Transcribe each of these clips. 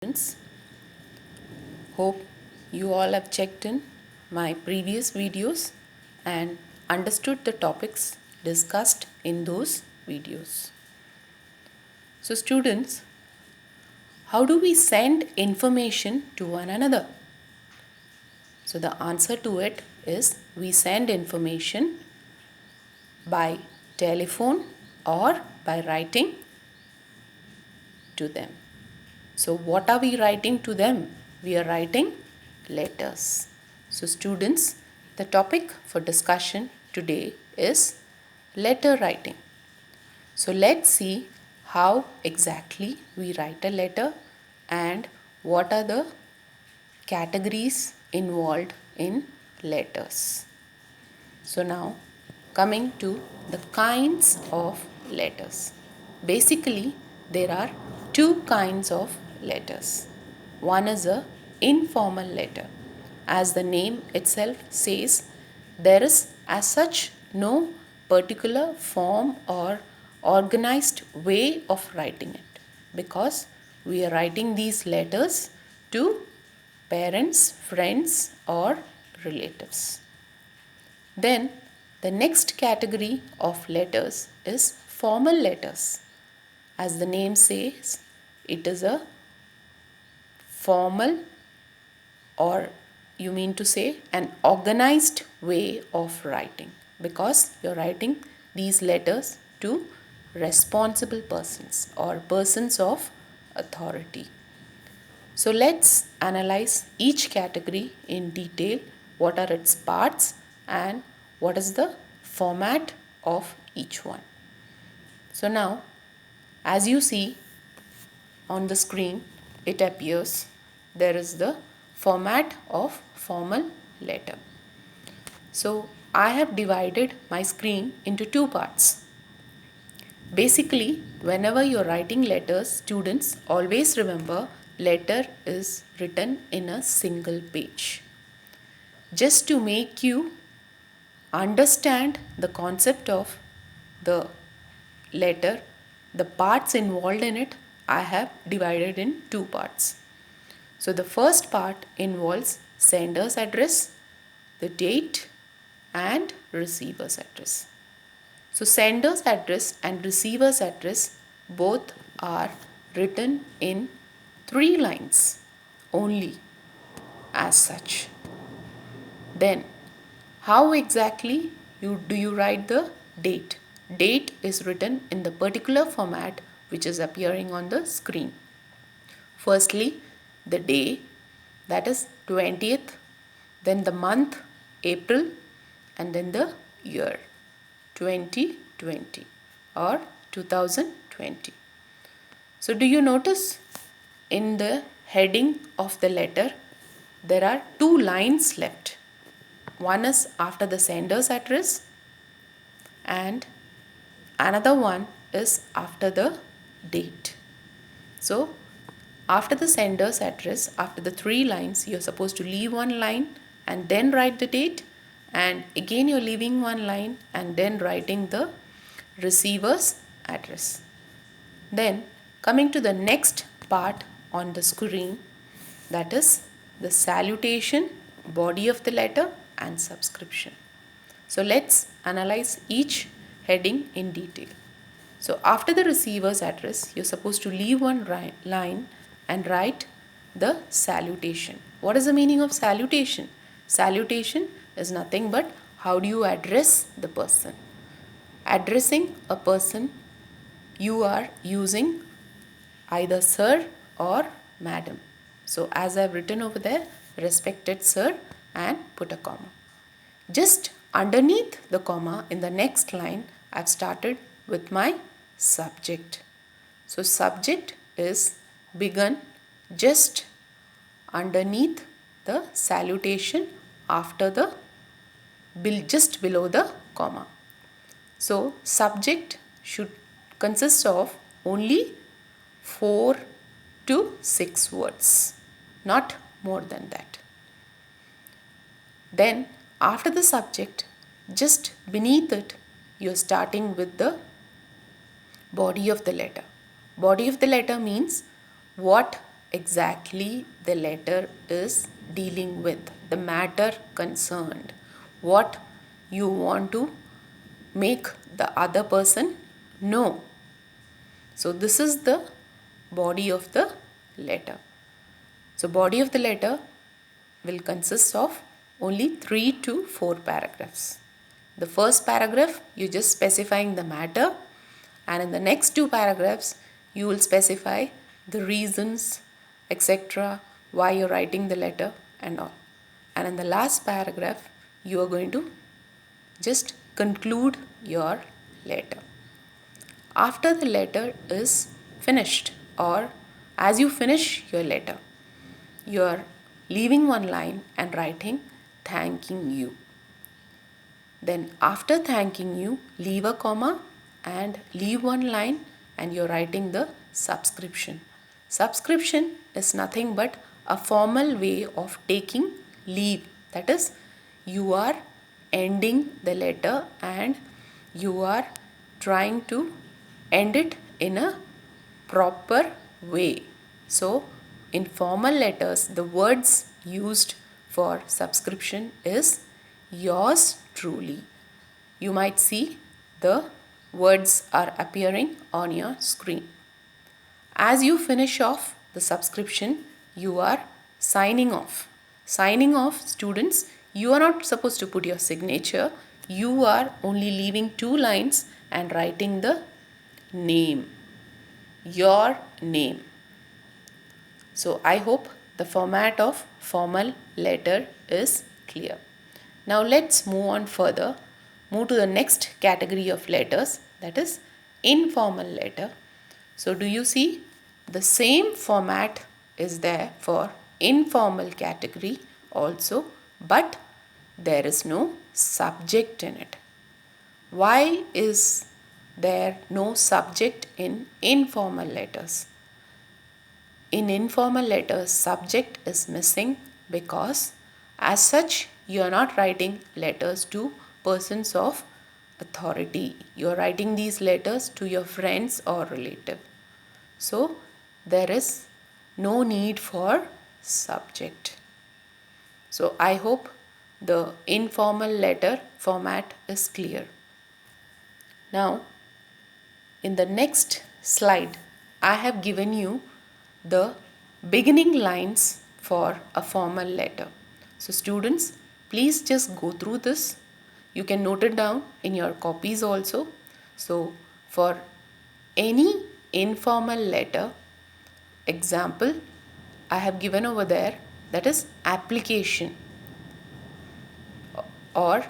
Students, hope you all have checked in my previous videos and understood the topics discussed in those videos. So students, how do we send information to one another? So the answer to it is we send information by telephone or by writing to them. So what are we writing to them? We are writing letters. So students, the topic for discussion today is letter writing. So let's see how exactly we write a letter and what are the categories involved in letters. So now coming to the kinds of letters. Basically, there are two kinds of letters. One is a informal letter. As the name itself says, there is as such no particular form or organized way of writing it, because we are writing these letters to parents, friends or relatives. Then the next category of letters is formal letters. As the name says, it is a formal, or you mean to say an organized way of writing, because you're writing these letters to responsible persons or persons of authority. So let's analyze each category in detail. What are its parts and what is the format of each one? So now, as you see on the screen, it appears there is the format of formal letter. So I have divided my screen into two parts. Basically, whenever you're writing letters, students always remember letter is written in a single page. Just to make you understand the concept of the letter, the parts involved in it, I have divided in two parts. So the first part involves sender's address, the date and receiver's address. So sender's address and receiver's address both are written in 3 lines only as such. Then how exactly do you write the date? Date is written in the particular format which is appearing on the screen. Firstly, the day, that is 20th, then the month April, and then the year 2020 or 2020. So do you notice in the heading of the letter there are 2 lines left. One is after the sender's address and another one is after the date. So after the sender's address, after the 3 lines, you're supposed to leave 1 line and then write the date, and again you're leaving 1 line and then writing the receiver's address. Then coming to the next part on the screen, that is the salutation, body of the letter and subscription. So let's analyze each heading in detail. So after the receiver's address, you're supposed to leave 1 line and write the salutation. What is the meaning of salutation? Salutation is nothing but how do you address the person. Addressing a person, you are using either sir or madam. So as I have written over there, respected sir, and put a comma. Just underneath the comma in the next line, I have started with my subject. So subject is begun just underneath the salutation, after the just below the comma. So subject should consist of only 4 to 6 words, not more than that. Then after the subject, just beneath it, you're starting with the body of the letter. Body of the letter means what exactly the letter is dealing with, the matter concerned, what you want to make the other person know. So this is the body of the letter. So body of the letter will consist of only 3 to 4 paragraphs. The first paragraph you just specifying the matter, and in the next 2 paragraphs you will specify the reasons, etc., why you're writing the letter and all. And in the last paragraph you are going to just conclude your letter. After the letter is finished, or as you finish your letter, you are leaving one line and writing thanking you. Then after thanking you, leave a comma and leave one line and you're writing the subscription. Subscription is nothing but a formal way of taking leave. That is, you are ending the letter and you are trying to end it in a proper way. So, in formal letters, the words used for subscription is yours truly. You might see the words are appearing on your screen. As you finish off the subscription, you are signing off. Signing off, students, you are not supposed to put your signature. You are only leaving 2 lines and writing the name, your name. So I hope the format of formal letter is clear. Now let's move on further. Move to the next category of letters, that is informal letter. So do you see the same format is there for informal category also, but there is no subject in it. Why is there no subject in informal letters? In informal letters, subject is missing because as such you are not writing letters to persons of authority. You are writing these letters to your friends or relative. So there is no need for subject. So I hope the informal letter format is clear. Now in the next slide I have given you the beginning lines for a formal letter. So students, please just go through this. You can note it down in your copies also. So for any informal letter, example I have given over there, that is application, or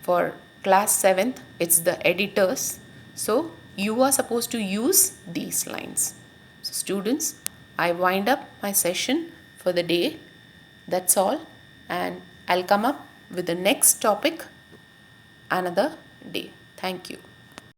for class 7th it's the editors. So you are supposed to use these lines. So students, I wind up my session for the day. That's all, and I'll come up with the next topic another day. Thank you.